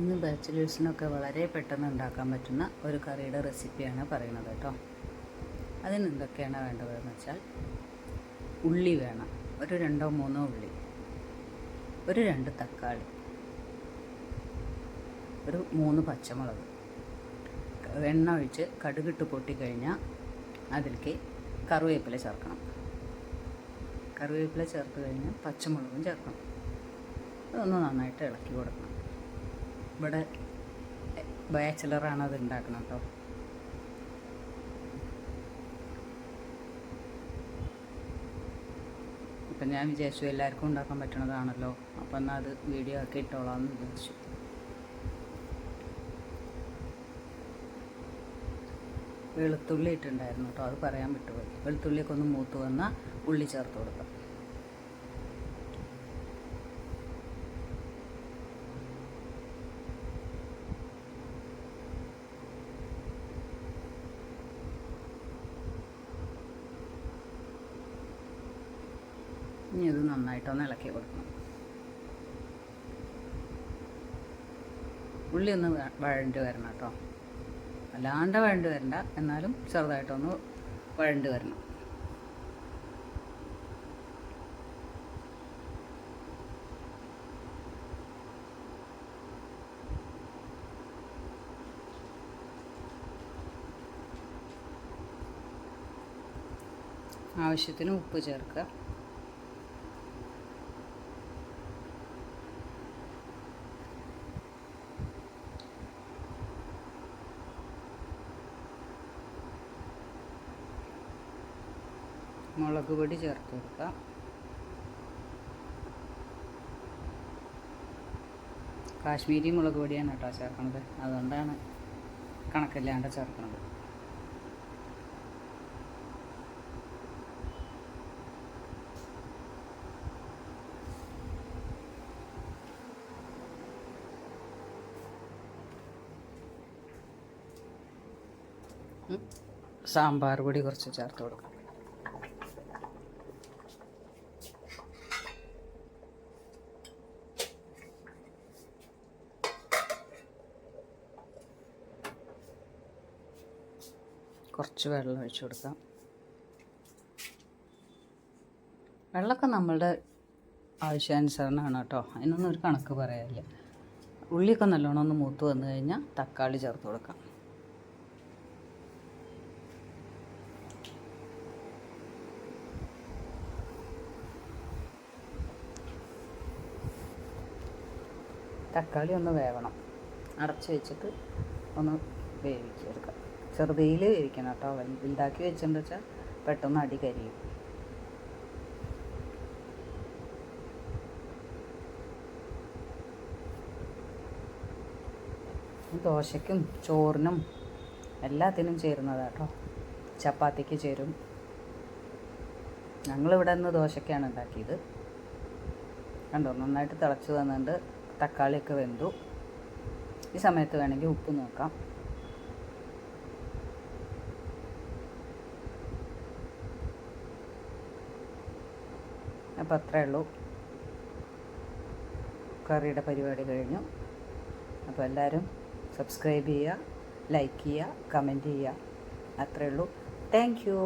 ഇന്ന് ബാച്ചിലേഴ്സിനൊക്കെ വളരെ പെട്ടെന്ന് ഉണ്ടാക്കാൻ പറ്റുന്ന ഒരു കറിയുടെ റെസിപ്പിയാണ് പറയുന്നത് കേട്ടോ. അതിന് എന്തൊക്കെയാണ് വേണ്ടതെന്ന് വെച്ചാൽ, ഉള്ളി വേണം, ഒരു 2-3 ഉള്ളി, ഒരു 2 തക്കാളി, ഒരു 3 പച്ചമുളക്, എണ്ണ ഒഴിച്ച് കടുകിട്ട് പൊട്ടിക്കഴിഞ്ഞാൽ അതിലേക്ക് കറിവേപ്പില ചേർക്കണം. കറിവേപ്പില ചേർത്ത് കഴിഞ്ഞാൽ പച്ചമുളകും ചേർക്കണം. അതൊന്ന് നന്നായിട്ട് ഇളക്കി കൊടുക്കണം. ഇവിടെ ബാച്ചിലറാണ് അത് ഉണ്ടാക്കണം കേട്ടോ. അപ്പം ഞാൻ വിചാരിച്ചു എല്ലാവർക്കും ഉണ്ടാക്കാൻ പറ്റണതാണല്ലോ, അപ്പം എന്നാൽ അത് വീഡിയോ ആക്കി ഇട്ടോളാമെന്ന് വിചാരിച്ചു. വെളുത്തുള്ളി ഇട്ടുണ്ടായിരുന്നു കേട്ടോ, അത് പറയാൻ വിട്ടുപോയി. വെളുത്തുള്ളിയൊക്കെ ഒന്ന് മൂത്ത് വന്നാൽ ഉള്ളി ചേർത്ത് കൊടുക്കാം. ഇനി ഇത് നന്നായിട്ടൊന്ന് ഇളക്കി കൊടുക്കണം. ഉള്ളി ഒന്ന് വഴണ്ട് വരണം കേട്ടോ, അല്ലാണ്ട് വഴണ്ട് വരണ്ട, എന്നാലും ചെറുതായിട്ടൊന്ന് വഴണ്ട് വരണം. ആവശ്യത്തിന് ഉപ്പ് ചേർക്കുക. മുളക് പൊടി ചേർത്ത് കൊടുക്കുക. കാശ്മീരി മുളക് പൊടിയാണ് കേട്ടോ ചേർക്കണത്, അതുകൊണ്ടാണ് കണക്കില്ലാണ്ട് ചേർക്കുന്നത്. സാമ്പാർ പൊടി കുറച്ച് ചേർത്ത് കൊടുക്കാം. കുറച്ച് വെള്ളം ഒഴിച്ച് കൊടുക്കാം. വെള്ളമൊക്കെ നമ്മളുടെ ആവശ്യാനുസരണമാണ് കേട്ടോ, അതിനൊന്നും ഒരു കണക്ക് പറയാനില്ല. ഉള്ളിയൊക്കെ നല്ലോണം ഒന്ന് മൂത്ത് വന്നു കഴിഞ്ഞാൽ തക്കാളി ചേർത്ത് കൊടുക്കാം. തക്കാളി ഒന്ന് വേവണം, അടച്ച് വെച്ചിട്ട് ഒന്ന് വേവിച്ചെടുക്കാം. ചെറുതീയിൽ വേവിക്കണം കേട്ടോ, വലുതാക്കി വെച്ചിട്ടുണ്ടെന്ന് വെച്ചാൽ പെട്ടെന്ന് അടി കരിയും. ദോശയ്ക്കും ചോറിനും എല്ലാത്തിനും ചേരുന്നതാണ് കേട്ടോ. ചപ്പാത്തിക്ക് ചേരും. ഞങ്ങളിവിടെ നിന്ന് ദോശയ്ക്കാണ് ഉണ്ടാക്കിയത്. കണ്ടോ, നന്നായിട്ട് തിളച്ച് വന്നിട്ട് തക്കാളിയൊക്കെ വെന്തു. ഈ സമയത്ത് വേണമെങ്കിൽ ഉപ്പ് നോക്കാം. അപ്പോൾ അത്രയേ ഉള്ളൂ, കറിയുടെ പരിപാടി കഴിഞ്ഞു. അപ്പോൾ എല്ലാവരും സബ്സ്ക്രൈബ് ചെയ്യുക, ലൈക്ക് ചെയ്യുക, കമൻറ്റ് ചെയ്യുക. അത്രയേ ഉള്ളൂ. Thank you.